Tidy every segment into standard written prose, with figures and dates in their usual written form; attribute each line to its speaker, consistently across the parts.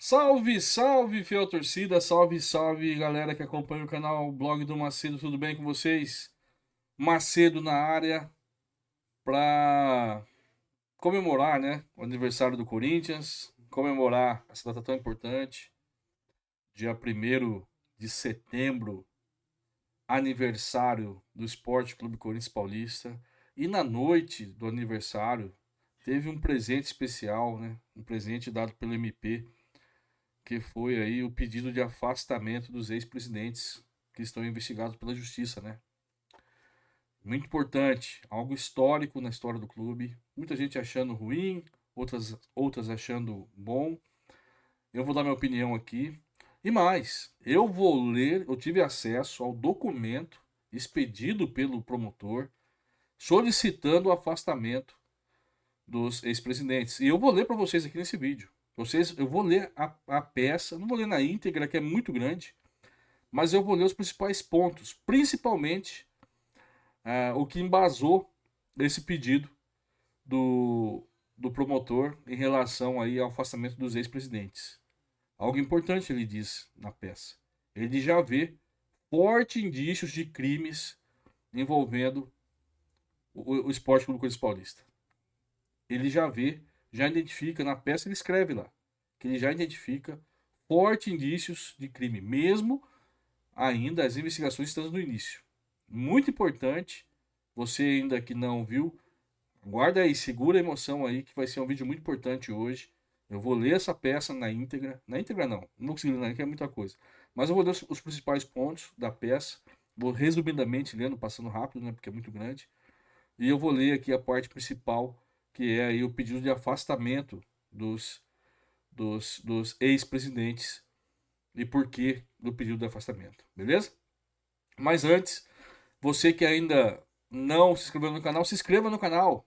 Speaker 1: Salve, salve, fiel torcida, salve, salve, galera que acompanha o canal Blog do Macedo, tudo bem com vocês? Macedo na área para comemorar, né, o aniversário do Corinthians, comemorar essa data tão importante, dia 1º de setembro, aniversário do Esporte Clube Corinthians Paulista, e na noite do aniversário teve um presente especial, né, um presente dado pelo MP, que foi aí o pedido de afastamento dos ex-presidentes que estão investigados pela justiça, né? Muito importante, algo histórico na história do clube. Muita gente achando ruim, outras achando bom. Eu vou dar minha opinião aqui. E mais, eu vou ler, eu tive acesso ao documento expedido pelo promotor solicitando o afastamento dos ex-presidentes. E eu vou ler para vocês aqui nesse vídeo. Eu vou ler a peça, não vou ler na íntegra, que é muito grande, mas eu vou ler os principais pontos, principalmente o que embasou esse pedido do, do promotor em relação aí ao afastamento dos ex-presidentes. Algo importante ele diz na peça. Ele já vê fortes indícios de crimes envolvendo o Esporte Clube Corinthians Paulista. Ele já vê, já identifica, na peça ele escreve lá, que ele já identifica fortes indícios de crime, mesmo ainda as investigações estando no início. Muito importante, você ainda que não viu, guarda aí, segura a emoção aí, que vai ser um vídeo muito importante hoje. Eu vou ler essa peça na íntegra não vou conseguir ler, que é muita coisa, mas eu vou ler os principais pontos da peça, vou resumidamente lendo, passando rápido, né, porque é muito grande, e eu vou ler aqui a parte principal, que é aí o pedido de afastamento dos, dos ex-presidentes e por que do pedido de afastamento, beleza? Mas antes, você que ainda não se inscreveu no canal, se inscreva no canal,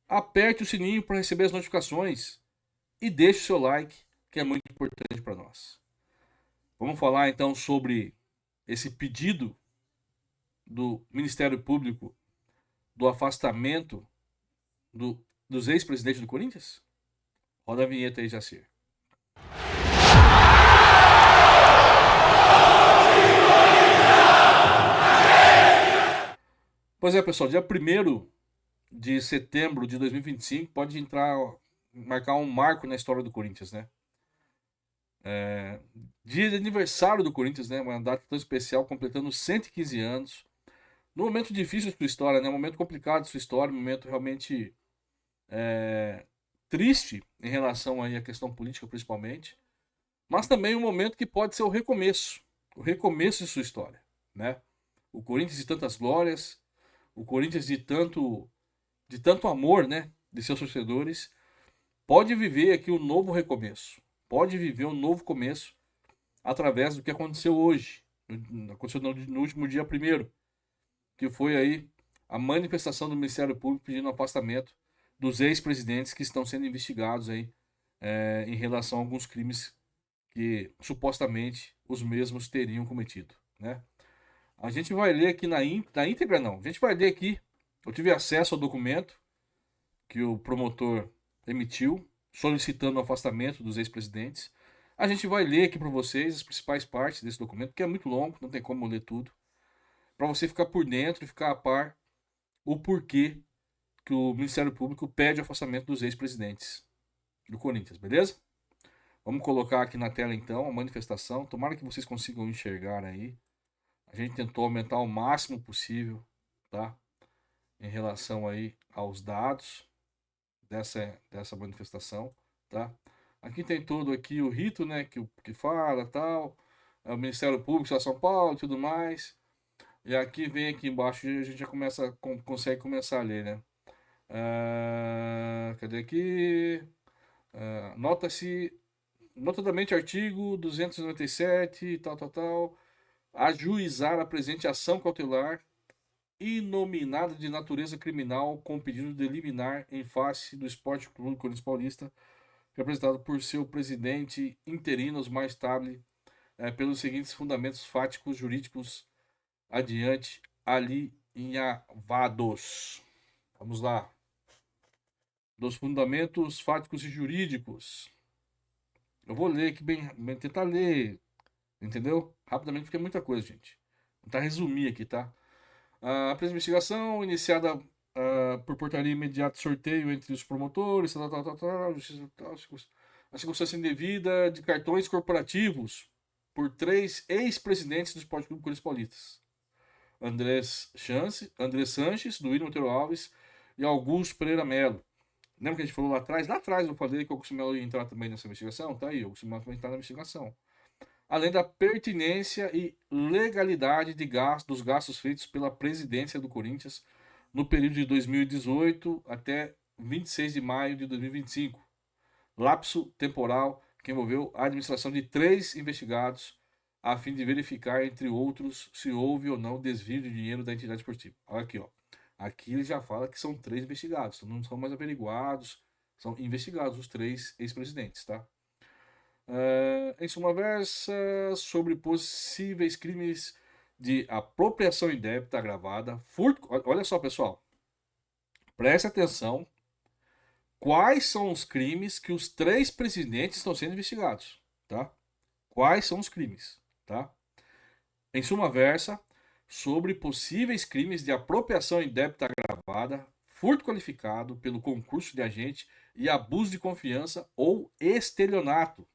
Speaker 1: aperte o sininho para receber as notificações e deixe o seu like, que é muito importante para nós. Vamos falar então sobre esse pedido do Ministério Público do afastamento dos ex-presidentes do Corinthians? Roda a vinheta aí, Jacir. Pois é, pessoal, dia 1º de setembro de 2025 pode marcar um marco na história do Corinthians, né? Dia de aniversário do Corinthians, né? Uma data tão especial, completando 115 anos. Num momento difícil de sua história, né? Um momento complicado de sua história, um momento realmente triste em relação aí à questão política, principalmente. Mas também um momento que pode ser o recomeço de sua história, né? O Corinthians de tantas glórias, o Corinthians de tanto amor, né, de seus torcedores, pode viver aqui um novo recomeço, pode viver um novo começo através do que aconteceu hoje, aconteceu no último dia 1º, que foi aí a manifestação do Ministério Público pedindo afastamento dos ex-presidentes que estão sendo investigados aí em relação a alguns crimes que supostamente os mesmos teriam cometido, né? A gente vai ler aqui na íntegra, não. A gente vai ler aqui. Eu tive acesso ao documento que o promotor emitiu, solicitando o afastamento dos ex-presidentes. A gente vai ler aqui para vocês as principais partes desse documento, que é muito longo, não tem como ler tudo, para você ficar por dentro e ficar a par o porquê que o Ministério Público pede o afastamento dos ex-presidentes do Corinthians, beleza? Vamos colocar aqui na tela então a manifestação. Tomara que vocês consigam enxergar aí. A gente tentou aumentar o máximo possível, tá? Em relação aí aos dados dessa manifestação, tá? Aqui tem todo aqui o rito, né, que fala, tal, é o Ministério Público de São Paulo e tudo mais. E aqui vem aqui embaixo, a gente já consegue começar a ler, né? Cadê aqui? Nota-se, notadamente artigo 297, tal, ajuizar a presente ação cautelar inominada de natureza criminal com pedido de liminar em face do Esporte Clube Corinthians Paulista, representado por seu presidente interino Osmar Stable, pelos seguintes fundamentos fáticos jurídicos adiante alinhavados. Vamos lá. Dos fundamentos fáticos e jurídicos. Eu vou ler aqui tentar ler, entendeu? Rapidamente, porque é muita coisa, gente. Vou tentar resumir aqui, tá? A presente investigação, iniciada por portaria imediata de sorteio entre os promotores, justiça, a circunstância indevida de cartões corporativos por 3 ex-presidentes do Esporte Clube Corinthians Paulistas. André Sanches, do William Monteiro Alves e Augusto Pereira Melo. Lembra que a gente falou lá atrás? Lá atrás eu falei que o Augusto Melo ia entrar também nessa investigação? Tá aí, o Augusto Melo também está na investigação. Além da pertinência e legalidade dos gastos feitos pela presidência do Corinthians no período de 2018 até 26 de maio de 2025. Lapso temporal que envolveu a administração de 3 investigados a fim de verificar, entre outros, se houve ou não desvio de dinheiro da entidade esportiva. Olha aqui, ó. Aqui ele já fala que são 3 investigados, então não são mais averiguados, são investigados os 3 ex-presidentes, tá? Em suma versa, sobre possíveis crimes de apropriação indébita agravada, furto. Olha só, pessoal, preste atenção. Quais são os crimes que os 3 presidentes estão sendo investigados, tá? Quais são os crimes, tá? Em suma versa, sobre possíveis crimes de apropriação indébita agravada, furto qualificado pelo concurso de agente e abuso de confiança ou estelionato,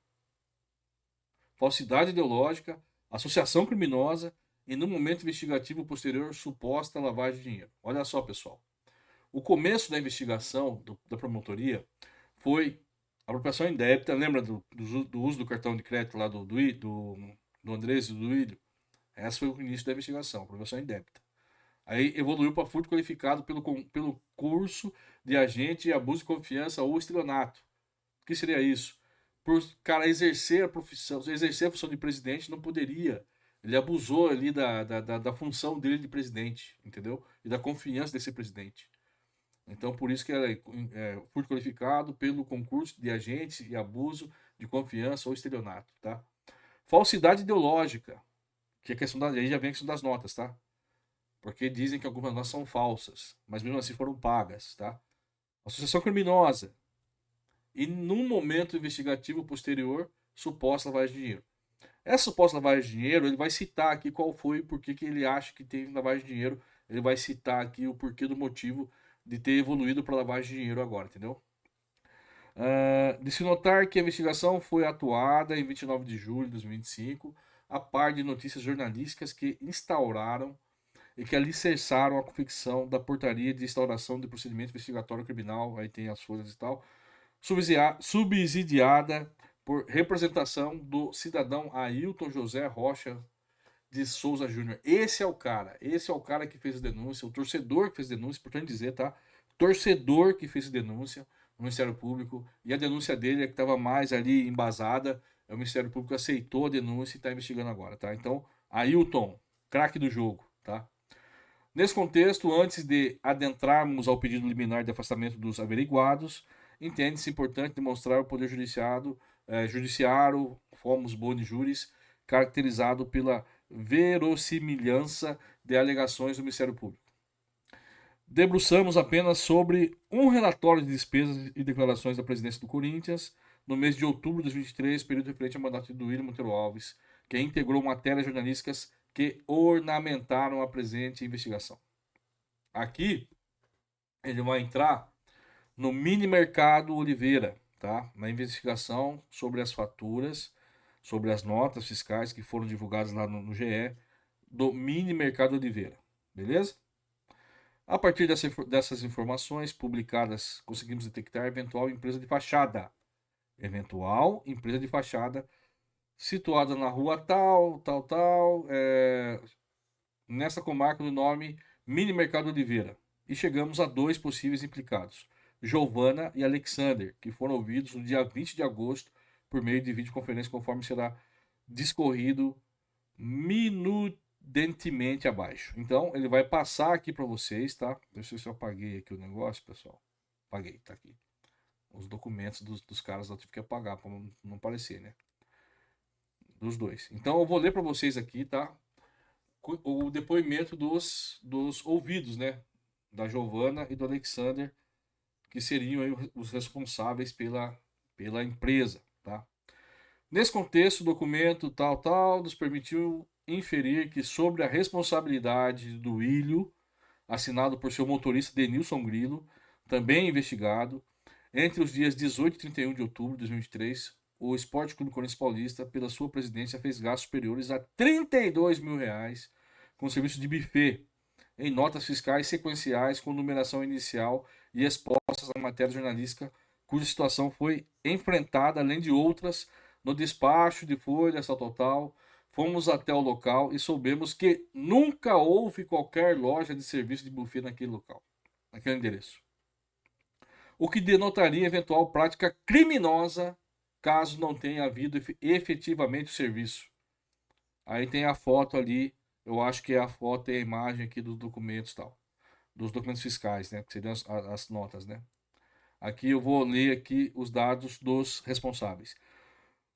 Speaker 1: falsidade ideológica, associação criminosa e, no momento investigativo posterior, suposta lavagem de dinheiro. Olha só, pessoal. O começo da investigação da promotoria foi apropriação indébita. Lembra do uso do cartão de crédito lá do Andrés e do Duílio? Esse foi o início da investigação, apropriação indébita. Aí evoluiu para furto qualificado pelo curso de agente, abuso de confiança ou estelionato. O que seria isso? Por cara exercer a profissão, exercer a função de presidente, não poderia. Ele abusou ali da função dele de presidente, entendeu? E da confiança desse presidente. Então, por isso que furto qualificado pelo concurso de agentes e abuso de confiança ou estelionato, tá? Falsidade ideológica, que é a questão aí já vem a questão das notas, tá? Porque dizem que algumas notas são falsas, mas mesmo assim foram pagas, tá? Associação criminosa, e num momento investigativo posterior, suposta lavagem de dinheiro. Essa suposta lavagem de dinheiro, ele vai citar aqui qual foi, por que ele acha que teve lavagem de dinheiro, ele vai citar aqui o porquê do motivo de ter evoluído para lavagem de dinheiro agora, entendeu? De se notar que a investigação foi atuada em 29 de julho de 2025, a par de notícias jornalísticas que instauraram e que alicerçaram a confecção da portaria de instauração de procedimento investigatório criminal, aí tem as folhas e tal, subsidiada por representação do cidadão Ailton José Rocha de Souza Júnior. Esse é o cara que fez a denúncia, o torcedor que fez a denúncia, importante dizer, tá? Torcedor que fez a denúncia no Ministério Público, e a denúncia dele é que estava mais ali embasada, o Ministério Público aceitou a denúncia e está investigando agora, tá? Então, Ailton, craque do jogo, tá? Nesse contexto, antes de adentrarmos ao pedido liminar de afastamento dos averiguados, entende-se importante demonstrar o poder judiciário, fomos boni juris, caracterizado pela verossimilhança de alegações do Ministério Público. Debruçamos apenas sobre um relatório de despesas e declarações da presidência do Corinthians no mês de outubro de 2023, período referente ao mandato de William Monteiro Alves, que integrou matérias jornalísticas que ornamentaram a presente investigação. Aqui ele vai entrar no Mini Mercado Oliveira, tá? Na investigação sobre as faturas, sobre as notas fiscais que foram divulgadas lá no GE do Mini Mercado Oliveira, beleza? A partir dessas informações publicadas, conseguimos detectar eventual empresa de fachada situada na rua tal, nessa comarca do nome Mini Mercado Oliveira. E chegamos a 2 possíveis implicados, Giovana e Alexander, que foram ouvidos no dia 20 de agosto por meio de videoconferência, conforme será discorrido minudentemente abaixo. Então, ele vai passar aqui para vocês, tá? Deixa eu ver se eu apaguei aqui o negócio, pessoal. Apaguei, tá aqui. Os documentos dos caras eu tive que apagar para não aparecer, né? Dos dois. Então, eu vou ler para vocês aqui, tá? O depoimento dos ouvidos, né? Da Giovana e do Alexander, que seriam aí os responsáveis pela empresa, tá? Nesse contexto, o documento tal nos permitiu inferir que sobre a responsabilidade do ilho, assinado por seu motorista Denilson Grilo, também investigado, entre os dias 18 e 31 de outubro de 2023, o Esporte Clube Corinthians Paulista, pela sua presidência, fez gastos superiores a R$ 32.000 com serviço de buffet, em notas fiscais sequenciais com numeração inicial e expostas à matéria jornalística, cuja situação foi enfrentada, além de outras, no despacho de folhas, tal. Fomos até o local e soubemos que nunca houve qualquer loja de serviço de buffet naquele local, naquele endereço. O que denotaria eventual prática criminosa caso não tenha havido efetivamente o serviço. Aí tem a foto ali, eu acho que é a foto e a imagem aqui dos documentos tal, dos documentos fiscais, né, que seriam as notas, né. Aqui eu vou ler aqui os dados dos responsáveis.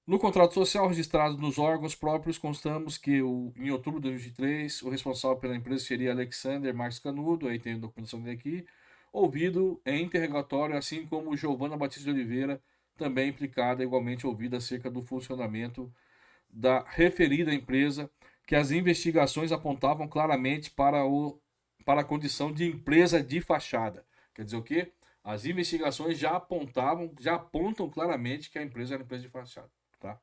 Speaker 1: No contrato social registrado nos órgãos próprios, constamos que em outubro de 2023, o responsável pela empresa seria Alexander Marques Canudo, aí tem a documentação dele aqui, ouvido em interrogatório, assim como Giovana Batista de Oliveira, também implicada, igualmente ouvida acerca do funcionamento da referida empresa, que as investigações apontavam claramente para a condição de empresa de fachada. Quer dizer o quê? As investigações já apontam claramente que a empresa era uma empresa de fachada. Tá?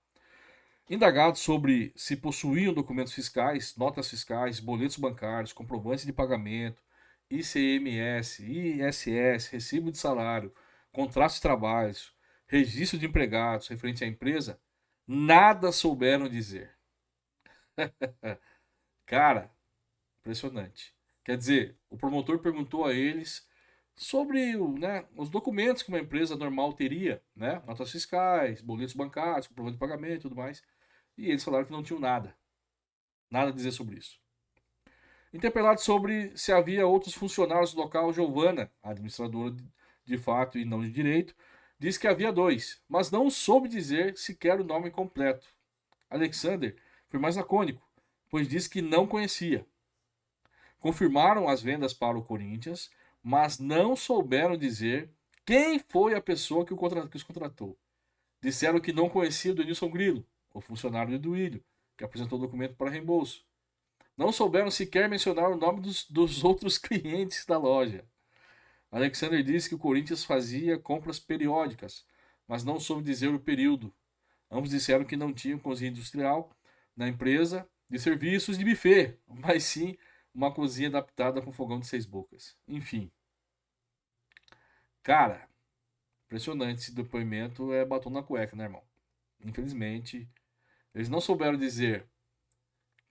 Speaker 1: Indagado sobre se possuíam documentos fiscais, notas fiscais, boletos bancários, comprovantes de pagamento, ICMS, ISS, recibo de salário, contratos de trabalho, registro de empregados referente à empresa, nada souberam dizer. Cara, impressionante. Quer dizer, o promotor perguntou a eles sobre os documentos que uma empresa normal teria, né? Notas fiscais, boletos bancários, comprovante de pagamento e tudo mais. E eles falaram que não tinham nada. Nada a dizer sobre isso. Interpelado sobre se havia outros funcionários do local, Giovana, administradora de fato e não de direito, disse que havia dois, mas não soube dizer sequer o nome completo. Alexander foi mais lacônico, pois disse que não conhecia. Confirmaram as vendas para o Corinthians, mas não souberam dizer quem foi a pessoa que os contratou. Disseram que não conhecia o Denilson Grilo, o funcionário do Duílio, que apresentou o documento para reembolso. Não souberam sequer mencionar o nome dos outros clientes da loja. Alexander disse que o Corinthians fazia compras periódicas, mas não soube dizer o período. Ambos disseram que não tinham cozinha industrial na empresa de serviços de buffet, mas sim uma cozinha adaptada com fogão de 6 bocas. Enfim, cara, impressionante esse depoimento, é batom na cueca, né, irmão? Infelizmente, eles não souberam dizer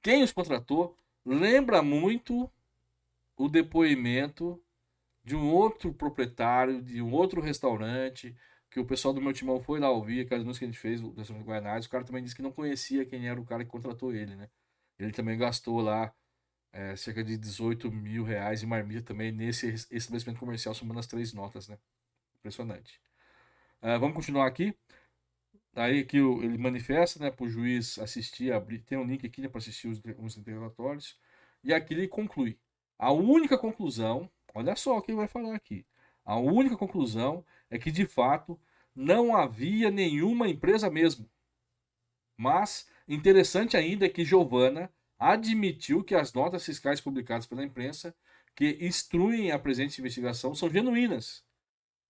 Speaker 1: quem os contratou. Lembra muito o depoimento de um outro proprietário, de um outro restaurante, que o pessoal do meu timão foi lá ouvir, aquelas músicas que a gente fez, o restaurante Guaianazes, o cara também disse que não conhecia quem era o cara que contratou ele, né? Ele também gastou lá cerca de R$ 18.000 em marmita também nesse estabelecimento comercial, somando as 3 notas, né? Impressionante. Vamos continuar aqui. Aí que ele manifesta, né, para o juiz assistir, abrir, tem um link aqui, né, para assistir os interrogatórios, e aqui ele conclui. A única conclusão, olha só o que ele vai falar aqui. A única conclusão é que, de fato, não havia nenhuma empresa mesmo. Mas, interessante ainda é que Giovana admitiu que as notas fiscais publicadas pela imprensa, que instruem a presente investigação, são genuínas.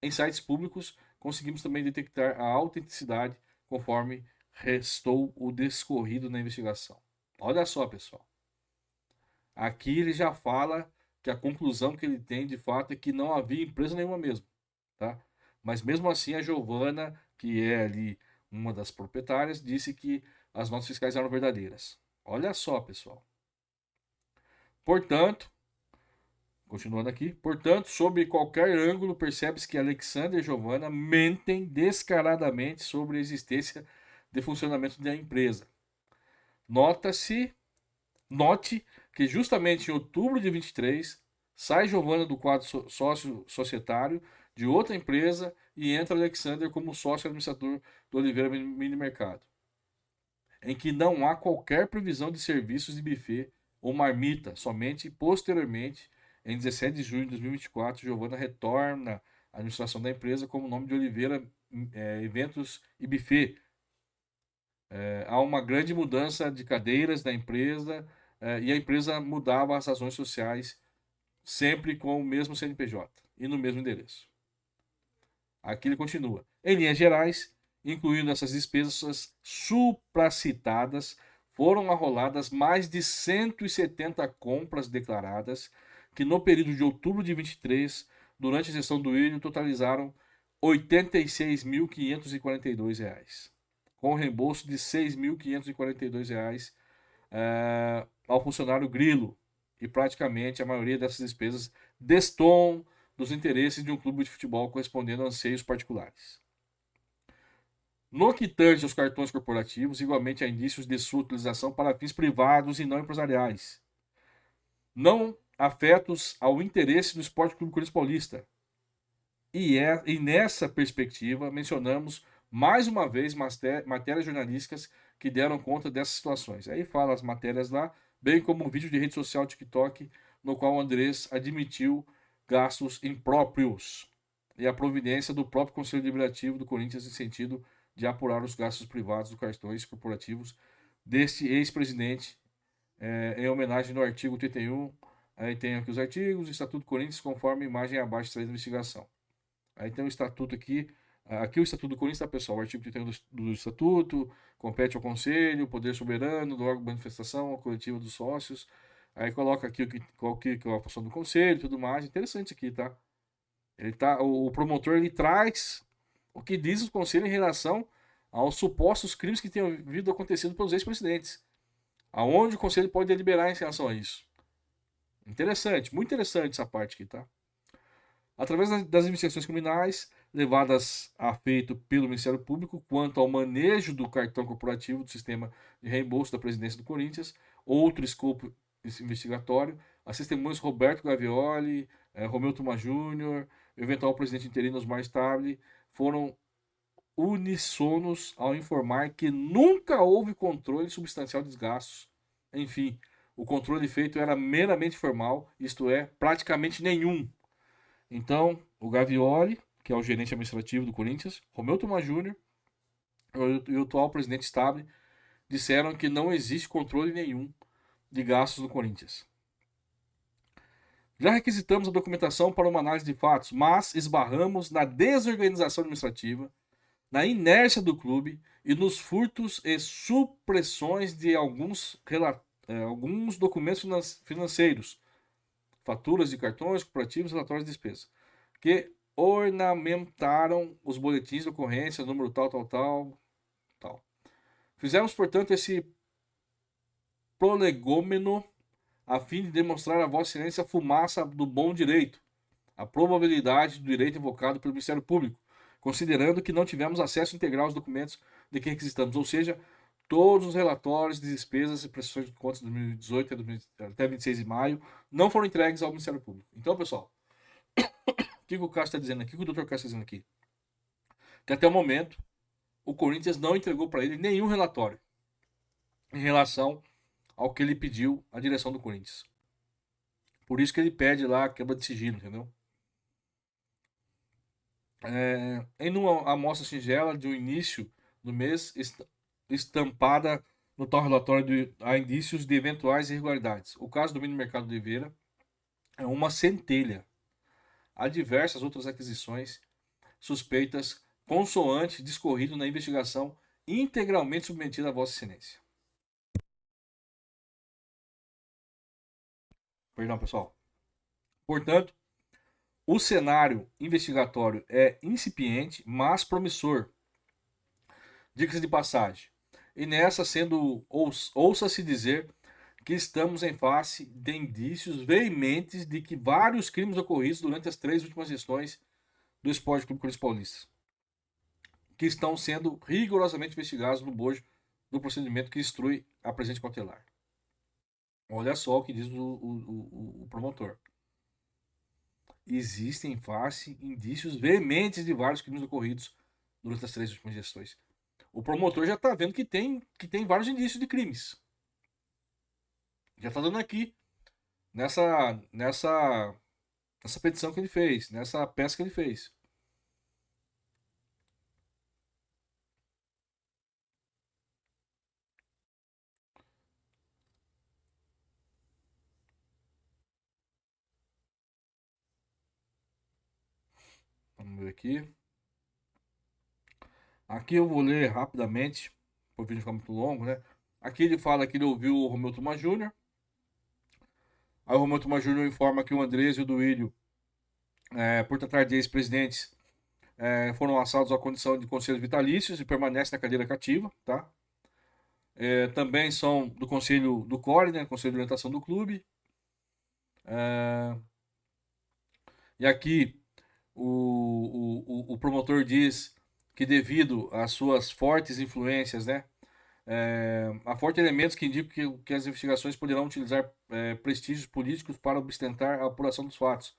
Speaker 1: Em sites públicos, conseguimos também detectar a autenticidade conforme restou o descorrido na investigação. Olha só, pessoal. Aqui ele já fala que a conclusão que ele tem de fato é que não havia empresa nenhuma mesmo, tá? Mas mesmo assim a Giovana, que é ali uma das proprietárias, disse que as notas fiscais eram verdadeiras. Olha só, pessoal. Portanto, continuando aqui, portanto, sob qualquer ângulo, percebe-se que Alexander e Giovanna mentem descaradamente sobre a existência de funcionamento da empresa. Note que justamente em outubro de 23, sai Giovanna do quadro sócio societário de outra empresa e entra Alexander como sócio administrador do Oliveira Mini Mercado, em que não há qualquer previsão de serviços de buffet ou marmita, somente posteriormente, em 17 de junho de 2024, Giovanna retorna à administração da empresa como nome de Oliveira Eventos e Buffet, Há uma grande mudança de cadeiras da empresa, e a empresa mudava as razões sociais sempre com o mesmo CNPJ e no mesmo endereço. Aqui ele continua. Em linhas gerais, incluindo essas despesas supracitadas, foram arroladas mais de 170 compras declaradas, que no período de outubro de 23, durante a gestão do Ilho, totalizaram R$ 86.542, com reembolso de R$ 6.542 ao funcionário Grilo, e praticamente a maioria dessas despesas destoam dos interesses de um clube de futebol correspondendo a anseios particulares. No que tange aos cartões corporativos, igualmente há indícios de sua utilização para fins privados e não empresariais, não afetos ao interesse do Esporte Clube Corinthians Paulista. E nessa perspectiva, mencionamos mais uma vez matérias jornalísticas que deram conta dessas situações. Aí fala as matérias lá, bem como um vídeo de rede social TikTok, no qual o Andrés admitiu gastos impróprios e a providência do próprio Conselho Deliberativo do Corinthians em sentido de apurar os gastos privados dos cartões corporativos deste ex-presidente, em homenagem no artigo 31. Aí tem aqui os artigos, Estatuto do Corinthians, conforme a imagem abaixo da investigação. Aí tem o estatuto aqui. Aqui o Estatuto do Corinthians, tá, pessoal? O artigo 31 do Estatuto compete ao Conselho, poder soberano do órgão de manifestação, coletiva dos sócios. Aí coloca aqui qual que é a função do Conselho e tudo mais. Interessante aqui, tá? O promotor ele traz o que diz o Conselho em relação aos supostos crimes que tenham vindo acontecido pelos ex-presidentes. Aonde o Conselho pode deliberar em relação a isso. Interessante, muito interessante essa parte aqui, tá? Através das investigações criminais levadas a feito pelo Ministério Público quanto ao manejo do cartão corporativo do sistema de reembolso da presidência do Corinthians, outro escopo investigatório, as testemunhas Roberto Gavioli, Romeu Tuma Júnior, eventual presidente interino Osmar Stable, foram unissonos ao informar que nunca houve controle substancial dos gastos. Enfim, o controle feito era meramente formal, isto é, praticamente nenhum. Então, o Gavioli, que é o gerente administrativo do Corinthians, Romeu Tuma Júnior e o atual presidente Stable disseram que não existe controle nenhum de gastos no Corinthians. Já requisitamos a documentação para uma análise de fatos, mas esbarramos na desorganização administrativa, na inércia do clube e nos furtos e supressões de alguns documentos financeiros, faturas de cartões corporativos e relatórios de despesa, que ornamentaram os boletins de ocorrência, número tal. Fizemos, portanto, esse prolegômeno a fim de demonstrar a Vossa Excelência a fumaça do bom direito, a probabilidade do direito invocado pelo Ministério Público, considerando que não tivemos acesso integral aos documentos de que requisitamos, ou seja, todos os relatórios de despesas e prestações de contas de 2018 até 26 de maio não foram entregues ao Ministério Público. Então, pessoal, o que o Castro está dizendo aqui? O que o Dr. Castro está dizendo aqui? Que até o momento o Corinthians não entregou para ele nenhum relatório em relação ao que ele pediu à direção do Corinthians. Por isso que ele pede lá a quebra de sigilo, entendeu? Em uma amostra singela de um início do mês, estampada no tal relatório há indícios de eventuais irregularidades. O caso do mini mercado de Oliveira é uma centelha. Há diversas outras aquisições suspeitas consoante discorrido na investigação integralmente submetida a Vossa Excelência. Perdão, pessoal. Portanto, o cenário investigatório é incipiente, mas promissor. Dica-se de passagem. E nessa, ouça-se dizer que estamos em face de indícios veementes de que vários crimes ocorridos durante as 3 últimas gestões do Esporte Clube Corinthians Paulista, que estão sendo rigorosamente investigados no bojo do procedimento que instrui a presente cautelar. Olha só o que diz o promotor. Existem em face indícios veementes de vários crimes ocorridos durante as 3 últimas gestões. O promotor já está vendo que tem vários indícios de crimes. Já está dando aqui nessa petição que ele fez, nessa peça que ele fez. Vamos ver aqui. Aqui eu vou ler rapidamente, para o vídeo não ficar muito longo, né? Aqui ele fala que ele ouviu o Romeu Tuma Júnior. Aí o Romeu Tuma Júnior informa que o Andrés e o Duílio, por tratar de ex-presidentes, foram alçados à condição de conselhos vitalícios e permanecem na cadeira cativa, tá? Também são do conselho do CORE, né? Conselho de Orientação do Clube. E aqui o promotor diz que devido às suas fortes influências, né? Há fortes elementos que indicam que as investigações poderão utilizar prestígios políticos para ostentar a apuração dos fatos,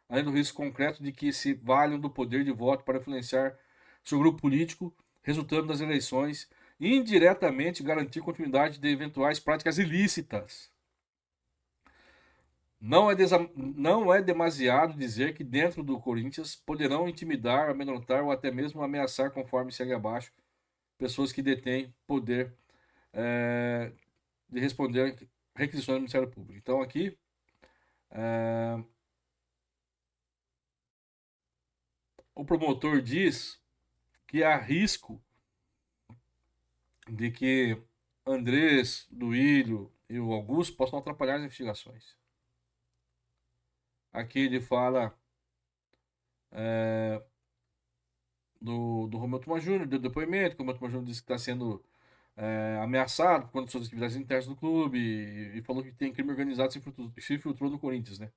Speaker 1: além do risco concreto de que se valham do poder de voto para influenciar seu grupo político, resultando das eleições, e indiretamente garantir continuidade de eventuais práticas ilícitas. Não é demasiado dizer que dentro do Corinthians poderão intimidar, amedrontar ou até mesmo ameaçar, conforme segue abaixo, pessoas que detêm poder de responder requisições do Ministério Público. Então aqui o promotor diz que há risco de que Andrés, Duílio e o Augusto possam atrapalhar as investigações. Aqui ele fala do Romeu Tuma Júnior, do depoimento, que o Romeu Tuma Júnior disse que está sendo ameaçado por conta de suas atividades internas do clube e falou que tem crime organizado se infiltrou no Corinthians, né?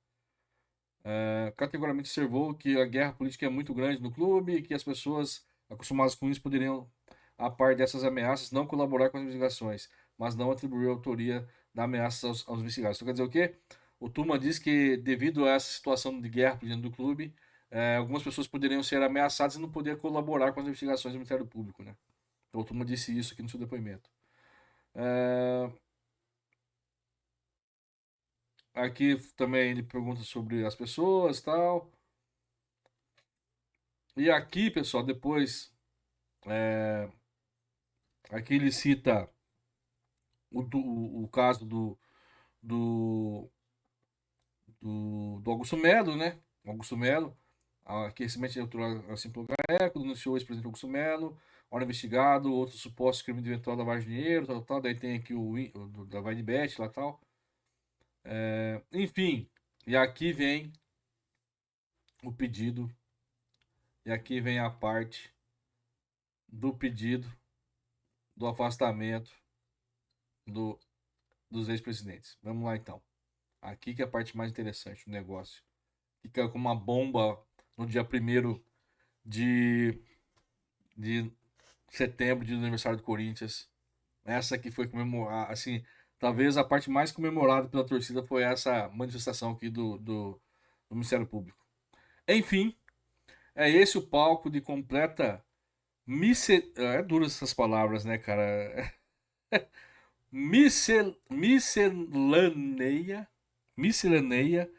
Speaker 1: Categoricamente observou que a guerra política é muito grande no clube e que as pessoas acostumadas com isso poderiam, a par dessas ameaças, não colaborar com as investigações, mas não atribuir a autoria da ameaça aos investigados. Então quer dizer o quê? O Tuma diz que devido a essa situação de guerra dentro do clube, algumas pessoas poderiam ser ameaçadas e não poder colaborar com as investigações do Ministério Público, né? Então o Tuma disse isso aqui no seu depoimento. Aqui também ele pergunta sobre as pessoas e tal. E aqui, pessoal, depois, aqui ele cita o caso do, do Augusto Melo, né? Augusto Melo, que recentemente entrou assim pelo GAECO, denunciou o ex-presidente Augusto Melo, ora investigado, outros supostos crimes de eventual lavagem de dinheiro, tal, tal. Daí tem aqui o da Vaidbet lá tal. Enfim, e aqui vem o pedido, e aqui vem a parte do pedido do afastamento do, dos ex-presidentes. Vamos lá então. Aqui que é a parte mais interessante do negócio. Fica com uma bomba no dia 1º de setembro, dia do aniversário do Corinthians. Essa que foi comemorada, assim, talvez a parte mais comemorada pela torcida foi essa manifestação aqui do Ministério Público. Enfim, é esse o palco de completa é duro essas palavras, né, cara? Miscelânea, miscelânea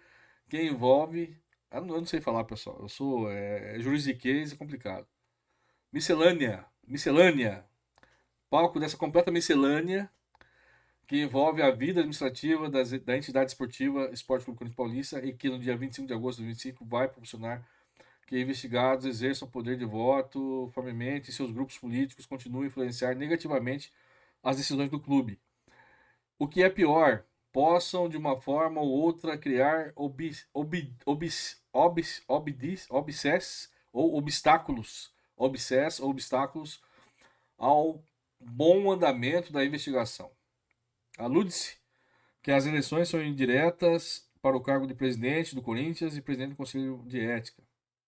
Speaker 1: que envolve. Eu não sei falar, pessoal. Eu sou juridiquês, é complicado. Miscelânea. Palco dessa completa miscelânea que envolve a vida administrativa da entidade esportiva Esporte Clube Corinthians Paulista e que no dia 25 de agosto de 2025 vai proporcionar que investigados exerçam poder de voto formalmente e seus grupos políticos continuem a influenciar negativamente as decisões do clube. O que é pior, possam de uma forma ou outra criar obstáculos ao bom andamento da investigação. Alude-se que as eleições são indiretas para o cargo de presidente do Corinthians e presidente do Conselho de Ética.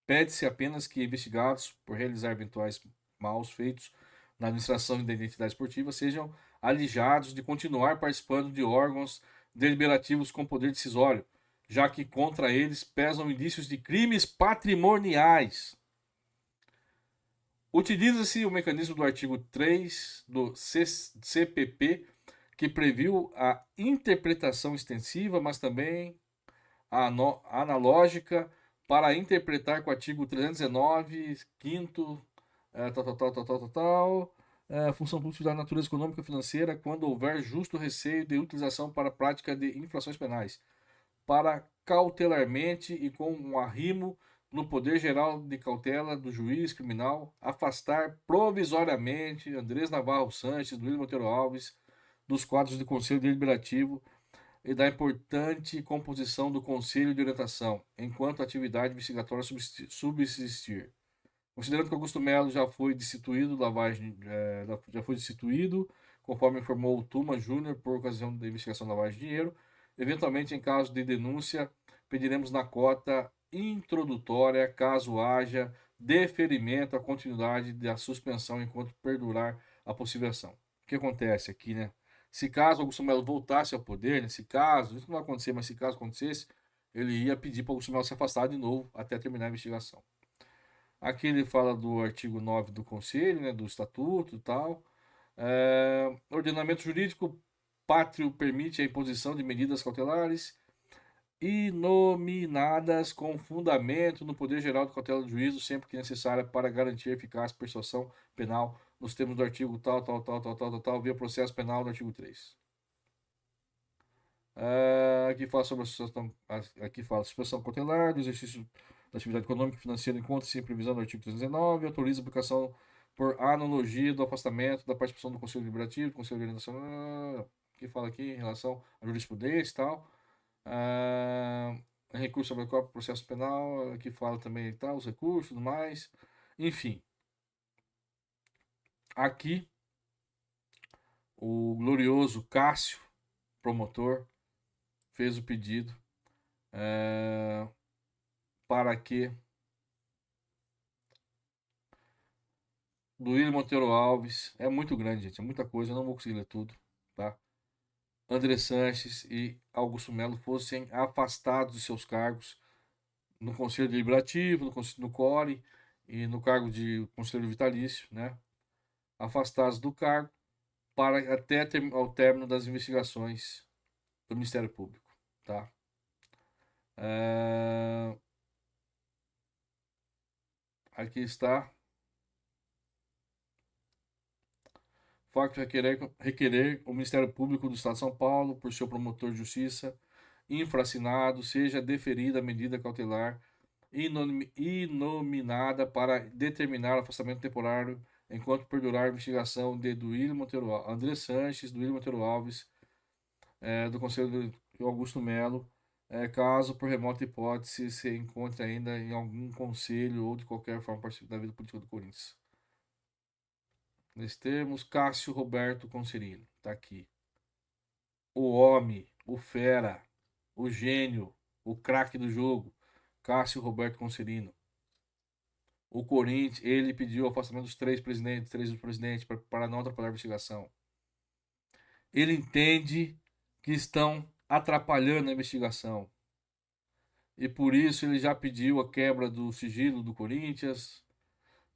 Speaker 1: Pede-se apenas que investigados por realizar eventuais maus feitos na administração da identidade esportiva sejam alijados de continuar participando de órgãos deliberativos com poder decisório, já que contra eles pesam indícios de crimes patrimoniais. Utiliza-se o mecanismo do artigo 3 do CPP, que previu a interpretação extensiva, mas também a analógica, para interpretar com o artigo 319, 5º, função pública da natureza econômica e financeira, quando houver justo receio de utilização para a prática de infrações penais, para cautelarmente e com um arrimo no poder geral de cautela do juiz criminal, afastar provisoriamente Andrés Navarro Sanches, Luiz Monteiro Alves, dos quadros do Conselho Deliberativo e da importante composição do Conselho de Orientação, enquanto a atividade investigatória subsistir. Considerando que Augusto Melo já foi destituído, já foi destituído, conforme informou o Tuma Júnior por ocasião da investigação da lavagem de dinheiro, eventualmente em caso de denúncia, pediremos na cota introdutória, caso haja deferimento à continuidade da suspensão enquanto perdurar a possível ação. O que acontece aqui, né? Se caso Augusto Melo voltasse ao poder, nesse caso, isso não vai acontecer, mas se caso acontecesse, ele ia pedir para Augusto Melo se afastar de novo até terminar a investigação. Aqui ele fala do artigo 9 do Conselho, né, do Estatuto e tal. Ordenamento jurídico pátrio permite a imposição de medidas cautelares inominadas com fundamento no poder geral de cautela do juízo, sempre que necessária para garantir eficaz persuasão penal nos termos do artigo tal, via processo penal do artigo 3. Aqui fala sobre a suspensão, aqui fala suspensão cautelar do exercício da atividade econômica e financeira encontra-se em previsão do artigo 319, autoriza a aplicação por analogia do afastamento da participação do Conselho Deliberativo, do Conselho de Orientação, que fala aqui em relação à jurisprudência e tal. Recurso sobre o próprio processo penal, aqui fala também tal, os recursos e tudo mais. Enfim. Aqui, o glorioso Cássio, promotor, fez o pedido para que do William Monteiro Alves, é muito grande, gente, é muita coisa, eu não vou conseguir ler tudo, tá? André Sanches e Augusto Melo fossem afastados de seus cargos no Conselho Deliberativo, no CORE e no cargo de conselheiro vitalício, né? Afastados do cargo para até ao término das investigações do Ministério Público, tá? Aqui está. Facto requerer o Ministério Público do Estado de São Paulo, por seu promotor de justiça, infracinado, seja deferida a medida cautelar inominada para determinar afastamento temporário enquanto perdurar a investigação de Duílio Monteiro Alves, André Sanches, Duílio Monteiro Alves, do Conselho de Augusto Melo, caso por remota hipótese se encontre ainda em algum conselho ou de qualquer forma participe da vida política do Corinthians. Nós temos Cássio Roberto Concerino, tá aqui. O homem, o fera, o gênio, o craque do jogo, Cássio Roberto Concerino. O Corinthians, ele pediu o afastamento dos três do presidente para não atrapalhar a investigação. Ele entende que estão atrapalhando a investigação. E por isso ele já pediu a quebra do sigilo do Corinthians,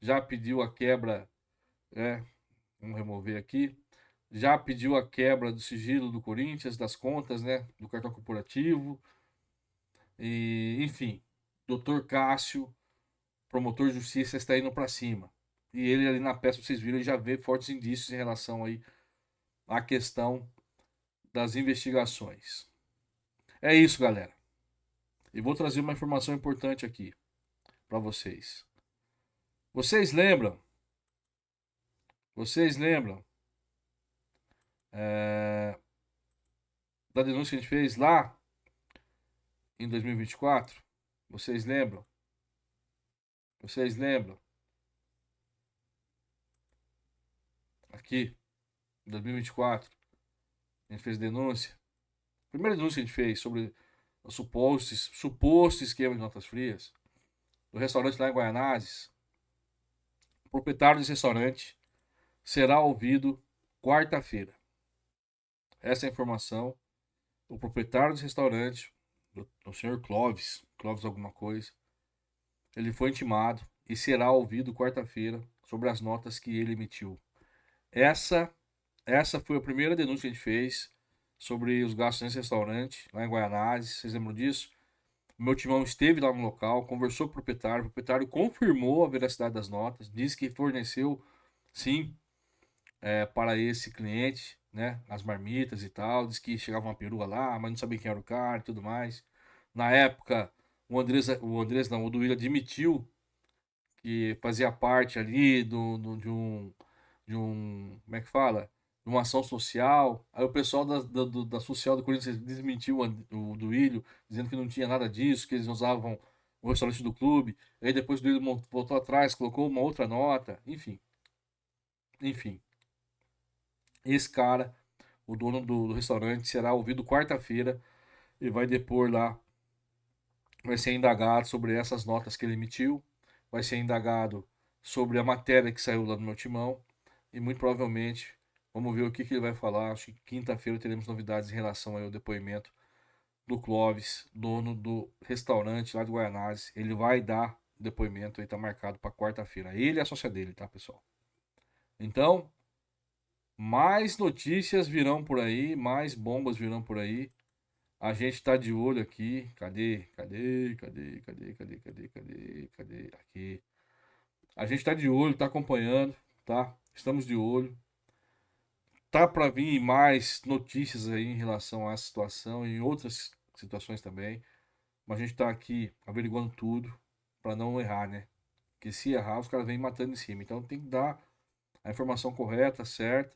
Speaker 1: já pediu a quebra, vamos remover aqui, já pediu a quebra do sigilo do Corinthians, das contas, né, do cartão corporativo. E, enfim, Dr. Cássio, promotor de justiça, está indo para cima. E ele ali na peça, vocês viram, ele já vê fortes indícios em relação aí à questão das investigações. É isso, galera. E vou trazer uma informação importante aqui para vocês. Vocês lembram? Vocês lembram da denúncia que a gente fez lá em 2024? Vocês lembram? Vocês lembram? Aqui, em 2024, a gente fez denúncia. A primeira denúncia que a gente fez sobre o suposto esquema de notas frias do restaurante lá em Guaianazes. O proprietário desse restaurante será ouvido quarta-feira. Essa é a informação. O proprietário desse restaurante, o senhor Clóvis alguma coisa, ele foi intimado e será ouvido quarta-feira sobre as notas que ele emitiu. Essa foi a primeira denúncia que a gente fez sobre os gastos nesse restaurante, lá em Guaianazes. Vocês lembram disso? O meu timão esteve lá no local, conversou com o proprietário confirmou a veracidade das notas, disse que forneceu, sim, para esse cliente, né, as marmitas e tal, disse que chegava uma perua lá, mas não sabia quem era o cara e tudo mais. Na época, o Andrés não, o Duílio admitiu que fazia parte ali de um, como é que fala? De uma ação social. Aí o pessoal da social do Corinthians desmentiu o Duílio, dizendo que não tinha nada disso, que eles usavam o restaurante do clube. Aí depois o Duílio voltou atrás, colocou uma outra nota, enfim. Esse cara, o dono do restaurante, será ouvido quarta-feira e vai depor lá, vai ser indagado sobre essas notas que ele emitiu, vai ser indagado sobre a matéria que saiu lá no meu timão e muito provavelmente vamos ver o que ele vai falar. Acho que quinta-feira teremos novidades em relação ao depoimento do Clóvis, dono do restaurante lá de Guaianazes. Ele vai dar depoimento, aí tá marcado para quarta-feira. Ele e a sócia dele, tá, pessoal? Então, mais notícias virão por aí, mais bombas virão por aí. A gente tá de olho aqui. Cadê? Cadê? Cadê? Cadê? Cadê? Cadê? Cadê? Cadê? Aqui. A gente tá de olho, tá acompanhando, tá? Estamos de olho. Tá para vir mais notícias aí em relação a essa situação e em outras situações também. Mas a gente tá aqui averiguando tudo para não errar, né? Porque se errar, os caras vêm matando em cima. Então tem que dar a informação correta, certa,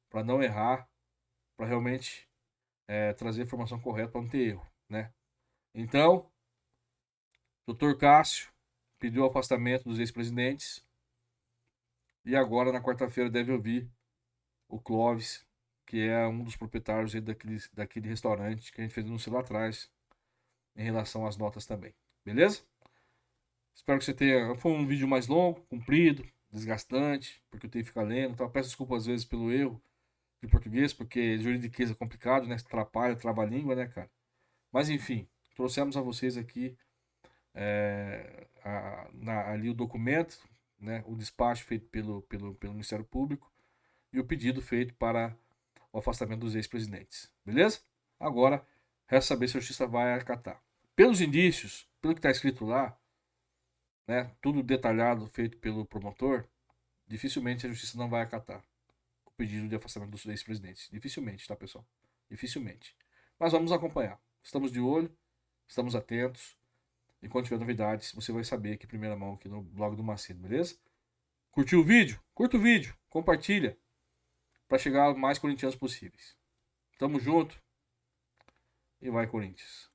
Speaker 1: para não errar, para realmente trazer a informação correta para não ter erro, né? Então, Dr. Cássio pediu o afastamento dos ex-presidentes e agora na quarta-feira deve ouvir o Clóvis, que é um dos proprietários aí daquele restaurante que a gente fez anúncio lá atrás em relação às notas também. Beleza? Espero que você tenha. Foi um vídeo mais longo, comprido, desgastante, porque eu tenho que ficar lendo. Então, peço desculpa às vezes pelo erro de português, porque juridiquês é complicado, né? Atrapalha, trava a língua, né, cara? Mas enfim, trouxemos a vocês aqui ali o documento, né, o despacho feito pelo Ministério Público e o pedido feito para o afastamento dos ex-presidentes. Beleza? Agora, resta saber se a justiça vai acatar. Pelos indícios, pelo que está escrito lá, né, tudo detalhado feito pelo promotor, dificilmente a justiça não vai acatar o pedido de afastamento dos ex-presidentes. Dificilmente, tá, pessoal? Dificilmente. Mas vamos acompanhar. Estamos de olho, estamos atentos. E quando tiver novidades, você vai saber aqui, primeira mão, aqui no blog do Macedo, beleza? Curtiu o vídeo? Curta o vídeo, compartilha, para chegar aos mais corintianos possíveis. Tamo junto e vai, Corinthians!